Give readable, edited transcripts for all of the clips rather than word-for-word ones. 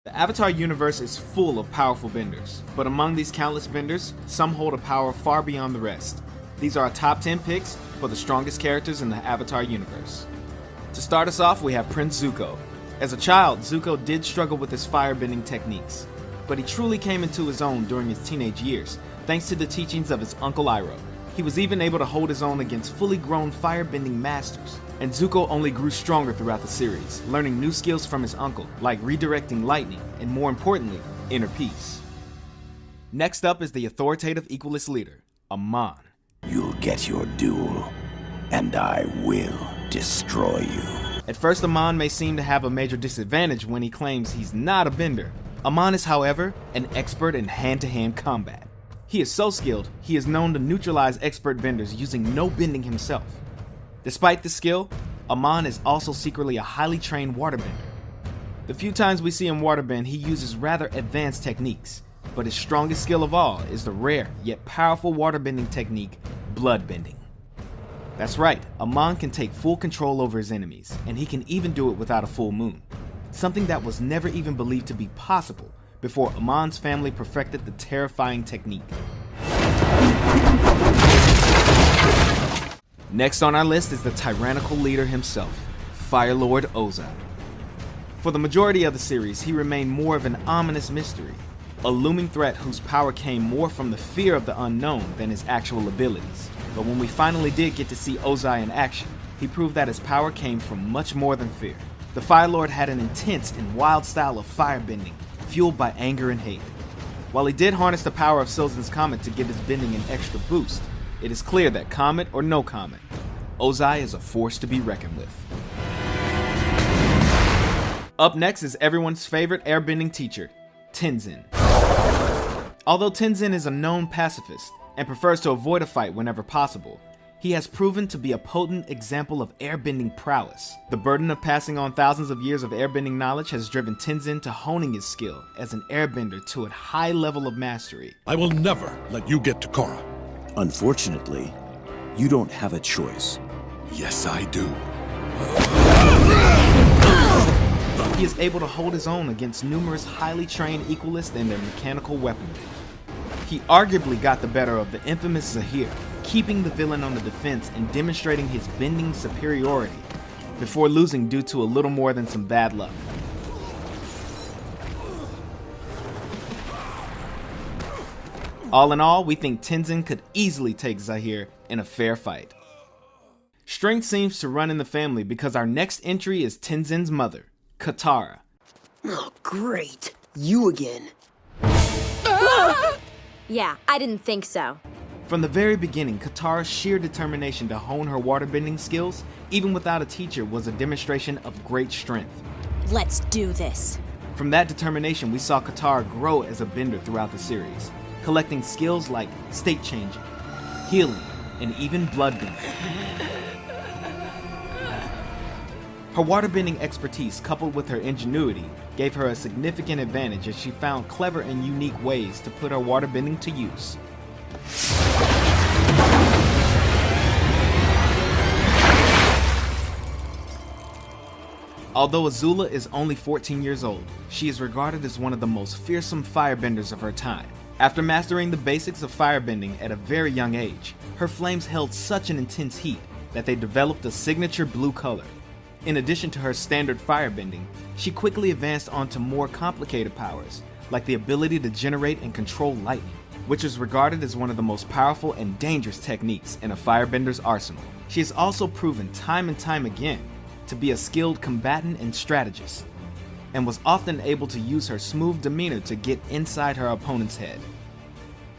The Avatar universe is full of powerful benders, but among these countless benders, some hold a power far beyond the rest. These are our top 10 picks for the strongest characters in the Avatar universe. To start us off, we have Prince Zuko. As a child, Zuko did struggle with his firebending techniques, but he truly came into his own during his teenage years, thanks to the teachings of his uncle Iroh. He was even able to hold his own against fully grown firebending masters, and Zuko only grew stronger throughout the series, learning new skills from his uncle, like redirecting lightning, and more importantly, inner peace. Next up is the authoritative equalist leader, Amon. You'll get your duel, and I will destroy you. At first, Amon may seem to have a major disadvantage when he claims he's not a bender. Amon is, however, an expert in hand-to-hand combat. He is so skilled, he is known to neutralize expert benders using no bending himself. Despite this skill, Amon is also secretly a highly trained waterbender. The few times we see him waterbend, he uses rather advanced techniques, but his strongest skill of all is the rare yet powerful waterbending technique, bloodbending. That's right, Amon can take full control over his enemies, and he can even do it without a full moon, something that was never even believed to be possible before Amon's family perfected the terrifying technique. Next on our list is the tyrannical leader himself, Fire Lord Ozai. For the majority of the series, he remained more of an ominous mystery, a looming threat whose power came more from the fear of the unknown than his actual abilities. But when we finally did get to see Ozai in action, he proved that his power came from much more than fear. The Fire Lord had an intense and wild style of firebending, fueled by anger and hate. While he did harness the power of Sozin's comet to give his bending an extra boost, it is clear that comet or no comet, Ozai is a force to be reckoned with. Up next is everyone's favorite airbending teacher, Tenzin. Although Tenzin is a known pacifist and prefers to avoid a fight whenever possible, he has proven to be a potent example of airbending prowess. The burden of passing on thousands of years of airbending knowledge has driven Tenzin to honing his skill as an airbender to a high level of mastery. I will never let you get to Korra. Unfortunately, you don't have a choice. Yes, I do. He is able to hold his own against numerous highly trained equalists and their mechanical weaponry. He arguably got the better of the infamous Zahir, keeping the villain on the defense and demonstrating his bending superiority before losing due to a little more than some bad luck. All in all, we think Tenzin could easily take Zahir in a fair fight. Strength seems to run in the family because our next entry is Tenzin's mother, Katara. Oh, great. You again. Yeah, I didn't think so. From the very beginning, Katara's sheer determination to hone her waterbending skills, even without a teacher, was a demonstration of great strength. Let's do this. From that determination, we saw Katara grow as a bender throughout the series, collecting skills like state changing, healing, and even bloodbending. Her waterbending expertise, coupled with her ingenuity, gave her a significant advantage as she found clever and unique ways to put her waterbending to use. Although Azula is only 14 years old, she is regarded as one of the most fearsome firebenders of her time. After mastering the basics of firebending at a very young age, her flames held such an intense heat that they developed a signature blue color. In addition to her standard firebending, she quickly advanced onto more complicated powers, like the ability to generate and control lightning, which is regarded as one of the most powerful and dangerous techniques in a firebender's arsenal. She has also proven time and time again to be a skilled combatant and strategist, and was often able to use her smooth demeanor to get inside her opponent's head.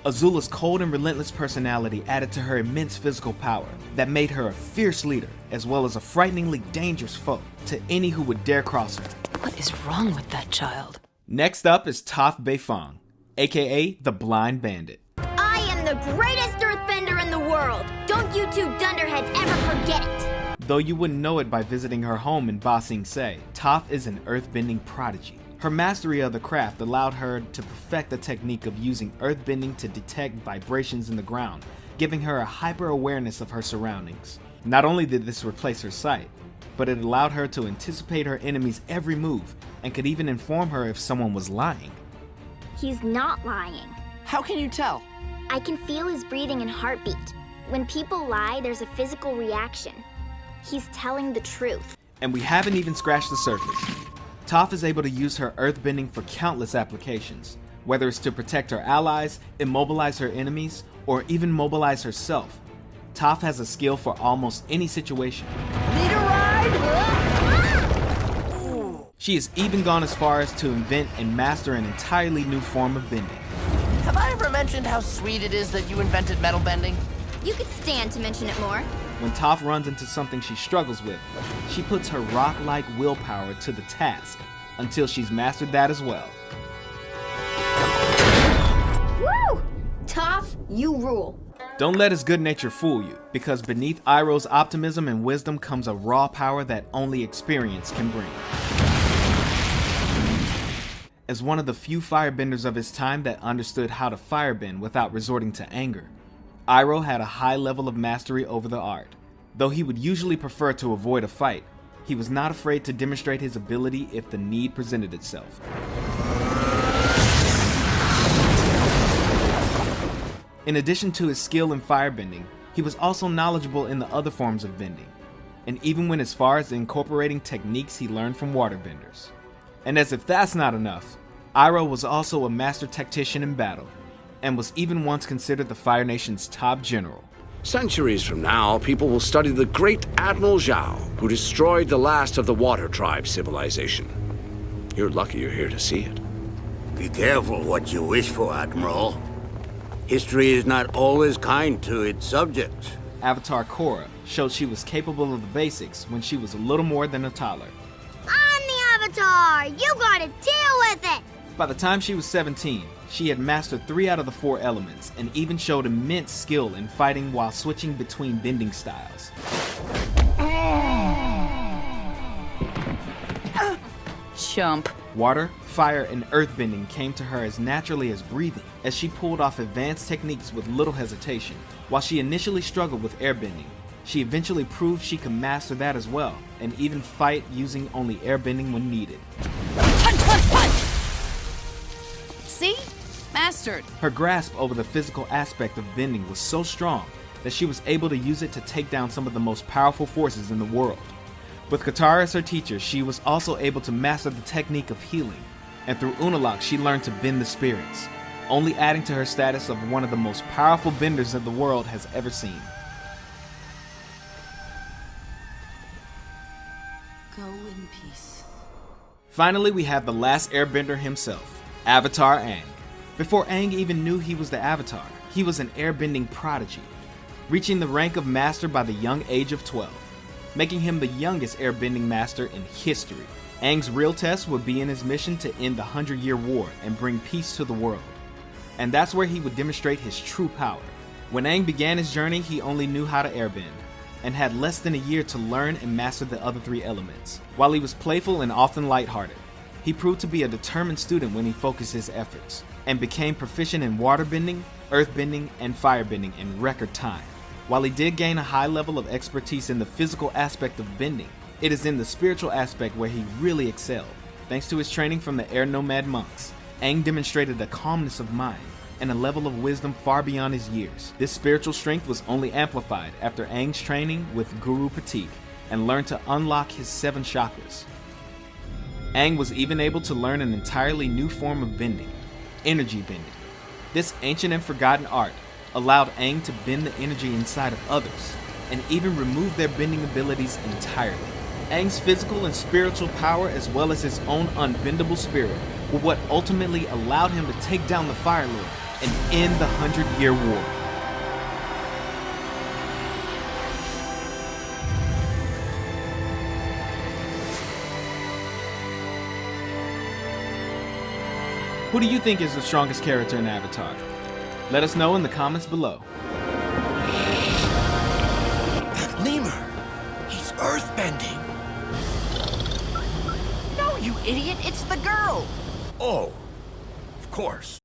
Azula's cold and relentless personality added to her immense physical power that made her a fierce leader, as well as a frighteningly dangerous foe to any who would dare cross her. What is wrong with that child? Next up is Toph Beifong, aka the Blind Bandit. I am the greatest earthbender in the world! Don't you two dunderheads ever forget it! Though you wouldn't know it by visiting her home in Ba Sing Se, Toph is an earthbending prodigy. Her mastery of the craft allowed her to perfect the technique of using earthbending to detect vibrations in the ground, giving her a hyper-awareness of her surroundings. Not only did this replace her sight, but it allowed her to anticipate her enemy's every move and could even inform her if someone was lying. He's not lying. How can you tell? I can feel his breathing and heartbeat. When people lie, there's a physical reaction. He's telling the truth. And we haven't even scratched the surface. Toph is able to use her earthbending for countless applications, whether it's to protect her allies, immobilize her enemies, or even mobilize herself. Toph has a skill for almost any situation. Need a ride? She has even gone as far as to invent and master an entirely new form of bending. Have I ever mentioned how sweet it is that you invented metal bending? You could stand to mention it more. When Toph runs into something she struggles with, she puts her rock-like willpower to the task until she's mastered that as well. Woo! Toph, you rule. Don't let his good nature fool you, because beneath Iroh's optimism and wisdom comes a raw power that only experience can bring. As one of the few firebenders of his time that understood how to firebend without resorting to anger, Iroh had a high level of mastery over the art. Though he would usually prefer to avoid a fight, he was not afraid to demonstrate his ability if the need presented itself. In addition to his skill in firebending, he was also knowledgeable in the other forms of bending, and even went as far as incorporating techniques he learned from waterbenders. And as if that's not enough, Iroh was also a master tactician in battle, and was even once considered the Fire Nation's top general. Centuries from now, people will study the great Admiral Zhao, who destroyed the last of the Water Tribe civilization. You're lucky you're here to see it. Be careful what you wish for, Admiral. History is not always kind to its subjects. Avatar Korra showed she was capable of the basics when she was a little more than a toddler. I'm the Avatar! You gotta deal with it! By the time she was 17, she had mastered 3 out of the 4 elements and even showed immense skill in fighting while switching between bending styles. Chump. Water, fire, and earthbending came to her as naturally as breathing, as she pulled off advanced techniques with little hesitation. While she initially struggled with airbending, she eventually proved she could master that as well, and even fight using only airbending when needed. Punch, punch, punch! See? Mastered. Her grasp over the physical aspect of bending was so strong that she was able to use it to take down some of the most powerful forces in the world. With Katara as her teacher, she was also able to master the technique of healing, and through Unalaq she learned to bend the spirits, only adding to her status of one of the most powerful benders that the world has ever seen. Go in peace. Finally, we have the last airbender himself, Avatar Aang. Before Aang even knew he was the Avatar, he was an airbending prodigy, reaching the rank of master by the young age of 12. Making him the youngest airbending master in history. Aang's real test would be in his mission to end the 100-Year War and bring peace to the world. And that's where he would demonstrate his true power. When Aang began his journey, he only knew how to airbend, and had less than a year to learn and master the other 3 elements. While he was playful and often lighthearted, he proved to be a determined student when he focused his efforts, and became proficient in waterbending, earthbending, and firebending in record time. While he did gain a high level of expertise in the physical aspect of bending, it is in the spiritual aspect where he really excelled. Thanks to his training from the Air Nomad monks, Aang demonstrated a calmness of mind and a level of wisdom far beyond his years. This spiritual strength was only amplified after Aang's training with Guru Patik and learned to unlock his 7 chakras. Aang was even able to learn an entirely new form of bending, energy bending. This ancient and forgotten art allowed Aang to bend the energy inside of others, and even remove their bending abilities entirely. Aang's physical and spiritual power, as well as his own unbendable spirit, were what ultimately allowed him to take down the Fire Lord and end the 100-Year War. Who do you think is the strongest character in Avatar? Let us know in the comments below. That lemur! He's earthbending! No, you idiot! It's the girl! Oh, of course.